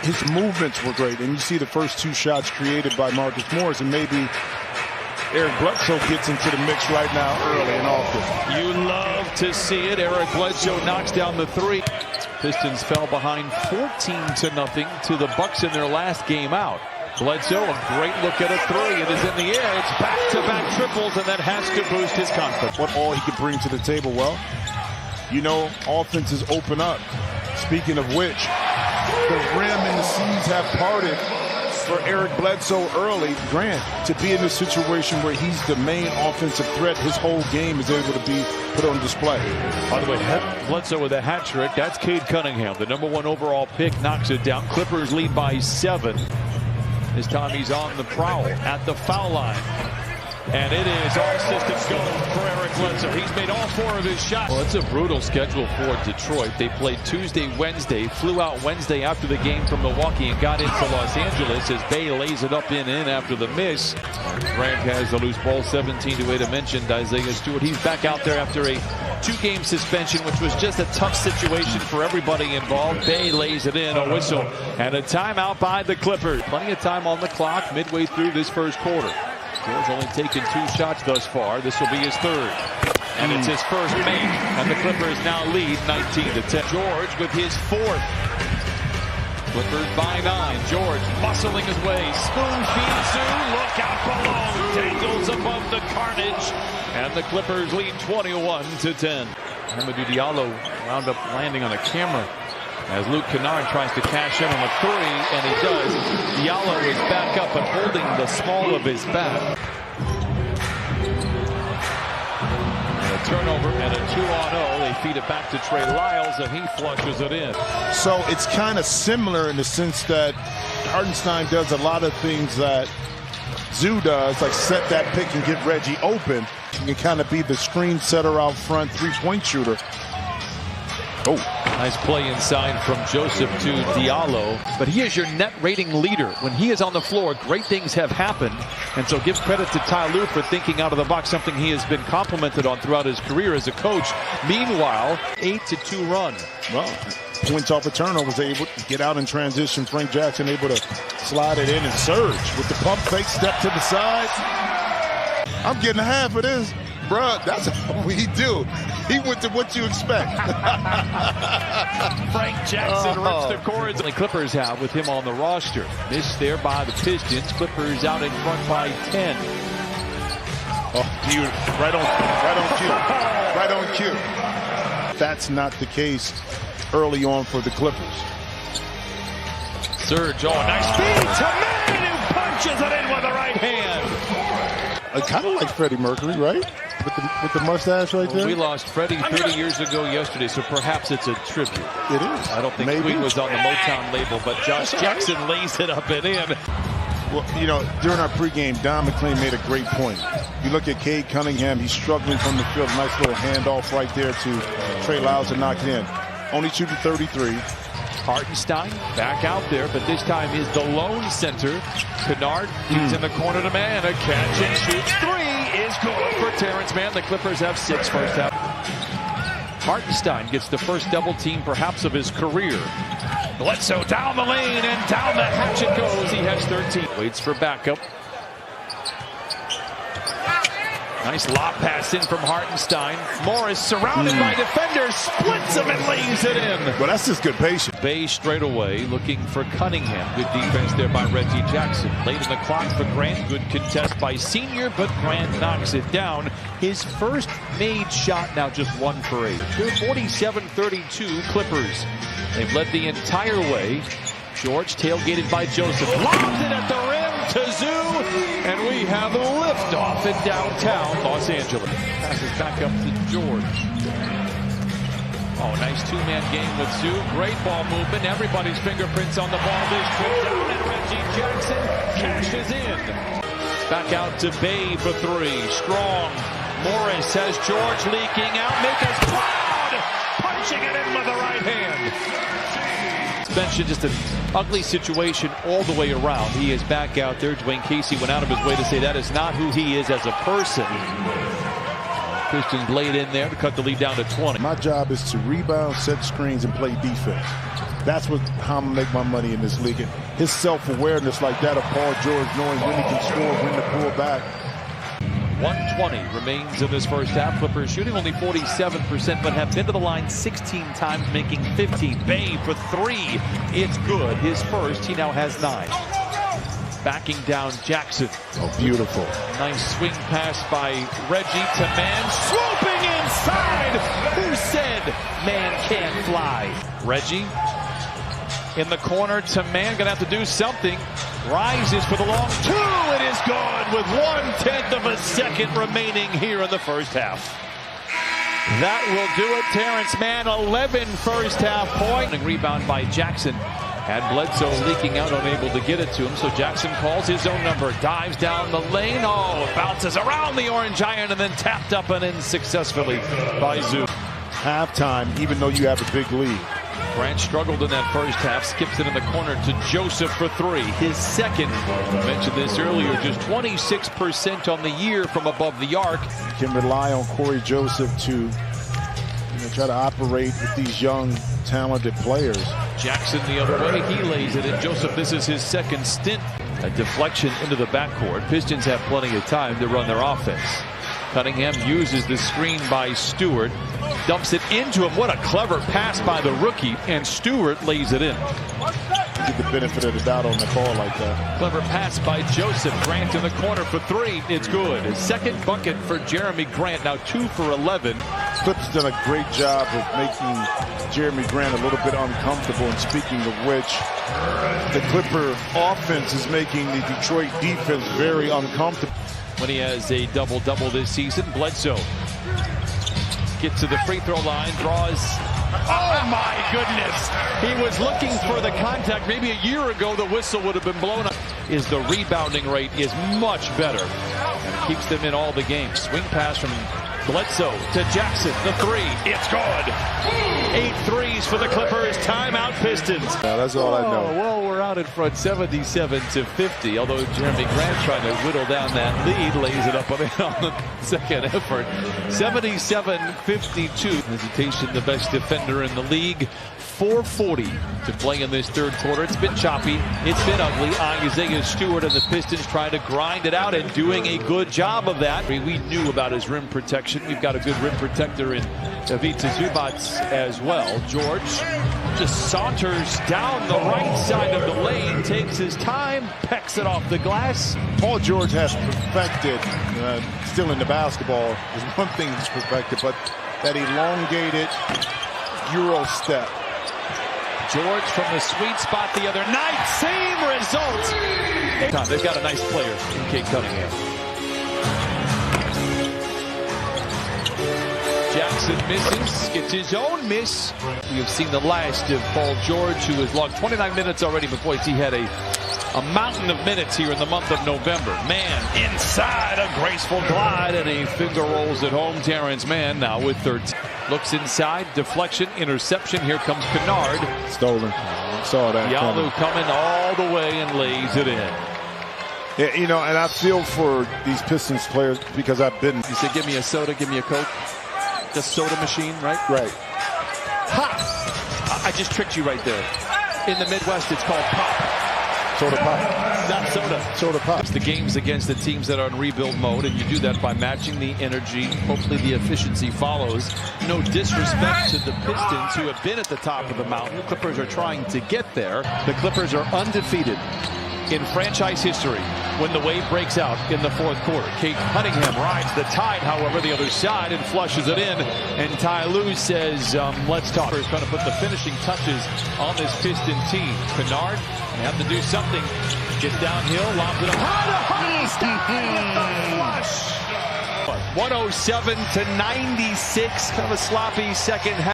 his movements were great. And you see the first two shots created by Marcus Morris, and maybe Eric Bledsoe gets into the mix right now early and often. You love to see it. Eric Bledsoe knocks down the three. Pistons fell behind 14-0 to the Bucks in their last game out. Bledsoe, a great look at a three. It is in the air. It's back-to-back triples, and that has to boost his confidence. What all he could bring to the table? Well, you know, offenses open up. Speaking of which, the rim and the seas have parted for Eric Bledsoe early. Grant, to be in a situation where he's the main offensive threat, his whole game is able to be put on display. By the way, Bledsoe with a hat trick. That's Cade Cunningham, the #1 overall pick, knocks it down. Clippers lead by 7. This time he's on the prowl at the foul line. And it is all systems go for Eric Bledsoe. He's made all 4 of his shots. Well, it's a brutal schedule for Detroit. They played Tuesday, Wednesday, flew out Wednesday after the game from Milwaukee and got into Los Angeles as Bay lays it up in after the miss. Grant has the loose ball, 17-8. I mentioned Isaiah Stewart. He's back out there after a 2-game suspension, which was just a tough situation for everybody involved. Bay lays it in, a whistle, and a timeout by the Clippers. Plenty of time on the clock midway through this first quarter. George only taken 2 shots thus far. This will be his 3rd. And it's his first make. And the Clippers now lead 19-10. George with his 4th. Clippers by 9. George muscling his way. Spoon feeds Zoo. Look out below. Dangles above the carnage. And the Clippers lead 21-10. Hamidou Diallo wound up landing on a camera as Luke Kennard tries to cash in on a 3, and he does. Diallo is back up and holding the small of his bat. And a turnover and a 2-on-0. They feed it back to Trey Lyles, and he flushes it in. So it's kind of similar in the sense that Hartenstein does a lot of things that Zoo does, like set that pick and get Reggie open. He can kind of be the screen setter out front, 3-point shooter. Oh, nice play inside from Joseph to Diallo. But he is your net rating leader. When he is on the floor, great things have happened. And so give credit to Ty Lue for thinking out of the box, something he has been complimented on throughout his career as a coach. Meanwhile, 8-2 run. Well, points off of turnovers, able to get out in transition. Frank Jackson able to slide it in and surge with the pump fake, step to the side. I'm getting half of this. Bruh, that's what he do. He went to what you expect. Frank Jackson rips the cords. The Clippers have with him on the roster. Missed there by the Pistons. Clippers out in front by 10. Oh, beautiful. Right on cue. Right on cue. That's not the case early on for the Clippers. Serge, nice feed to Mann, who punches it in with the right hand. Kind of like Freddie Mercury, right? With the mustache right there. We lost Freddie 30 years ago yesterday, so perhaps it's a tribute. It is. I don't think Queen was on the Motown label, but Josh Jackson lays it up and in. Well, you know, during our pregame, Don McLean made a great point. You look at Cade Cunningham, he's struggling from the field. Nice little handoff right there to Trey Lyles to knock it in. Only shooting 33. Hartenstein back out there, but this time is the lone center. Kennard, he's in the corner to Mann. A catch and shoots 3 is good for Terrence Mann. The Clippers have 6 first half. Hartenstein gets the first double team perhaps of his career. Bledsoe down the lane and down the hatch it goes. He has 13. Waits for backup. Nice lob pass in from Hartenstein. Morris surrounded by defenders, splits him and lays it in. Well, that's just good patience. Bay straight away looking for Cunningham. Good defense there by Reggie Jackson. Late in the clock for Grant. Good contest by Senior, but Grant knocks it down. His first made shot, now just 1 for 8. 47-32 Clippers. They've led the entire way. George tailgated by Joseph. Lobs it at the rim to Zoo. And we have a liftoff in downtown Los Angeles. Passes back up to George. Oh, nice 2-man game with Zoo. Great ball movement. Everybody's fingerprints on the ball this trip down. And Reggie Jackson cashes in. Back out to Bay for 3. Strong. Morris has George leaking out. Make us proud. Punching it in with the right hand. Mentioned just an ugly situation all the way around. He is back out there. Dwayne Casey went out of his way to say that is not who he is as a person. Pistons laid in there to cut the lead down to 20. My job is to rebound, set screens, and play defense. That's how I'm going to make my money in this league. And his self-awareness like that of Paul George, knowing when he can score, when to pull back. 120 remains in this first half. Clippers shooting only 47%, but have been to the line 16 times, making 15. Bay for three. It's good. His first. He now has 9. Backing down Jackson. Oh, beautiful. Nice swing pass by Reggie to Man. Swooping inside. Who said man can't fly? Reggie in the corner to Man. Gonna have to do something. Rises for the long two. It is good with 1/10 of a second remaining here in the first half. That will do it. Terrence Mann, 11 first half point. Rebound by Jackson. Had Bledsoe leaking out, unable to get it to him. So Jackson calls his own number, dives down the lane. Oh, bounces around the Orange Iron and then tapped up and in successfully by Zoo. Halftime, even though you have a big lead. Grant struggled in that first half, skips it in the corner to Joseph for three. His second. I mentioned this earlier, just 26% on the year from above the arc. You can rely on Corey Joseph to try to operate with these young, talented players. Jackson the other way, he lays it in. Joseph, this is his second stint. A deflection into the backcourt. Pistons have plenty of time to run their offense. Cunningham uses the screen by Stewart, dumps it into him. What a clever pass by the rookie, and Stewart lays it in. Get the benefit of the doubt on the call like that. Clever pass by Joseph. Grant in the corner for three. It's good. His second bucket for Jeremy Grant, now 2 for 11. Clips done a great job of making Jeremy Grant a little bit uncomfortable, and speaking of which, the Clipper offense is making the Detroit defense very uncomfortable. When he has a double-double this season, Bledsoe gets to the free throw line, draws. Oh my goodness! He was looking for the contact. Maybe a year ago the whistle would have been blown up. The rebounding rate is much better, and it keeps them in all the games. Swing pass from Bledsoe to Jackson, the three. It's good. 8 threes for the Clippers. Timeout Pistons. Yeah, that's all I know. Well, we're out in front 77-50. Although Jeremy Grant trying to whittle down that lead, lays it up on the second effort. 77-52. Hesitation, the best defender in the league. 4:40 to play in this third quarter. It's been choppy. It's been ugly. Isaiah Stewart and the Pistons trying to grind it out and doing a good job of that. We knew about his rim protection. We've got a good rim protector in Ivica Zubac as well. George just saunters down the right side of the lane, takes his time, pecks it off the glass. Paul George has perfected, still in the basketball is one thing he's perfected, but that elongated Euro step. George from the sweet spot the other night. Same result. They've got a nice player in Cade Cunningham. Jackson misses, gets his own miss. We have seen the last of Paul George, who has logged 29 minutes already, but boy, he had a mountain of minutes here in the month of November. Man, inside, a graceful glide, and he finger rolls it home. Terrence Mann now with 13. Looks inside, deflection, interception. Here comes Kennard. Stolen. Saw that. Yalu coming all the way and lays it in. Yeah, and I feel for these Pistons players because I've been. You said, give me a soda, give me a Coke. The soda machine, right? Right. Ha! I just tricked you right there. In the Midwest, it's called pop. Soda pop. Not soda. Soda pop. It's the games against the teams that are in rebuild mode, and you do that by matching the energy. Hopefully the efficiency follows. No disrespect to the Pistons, who have been at the top of the mountain. The Clippers are trying to get there. The Clippers are undefeated in franchise history when the wave breaks out in the fourth quarter. Cade Cunningham rides the tide, however, the other side and flushes it in. And Ty Lue says, let's talk. He's trying to put the finishing touches on this Piston team. Kennard, they have to do something. Gets downhill, lobs it up. Flush. 107-96, kind of a sloppy second half.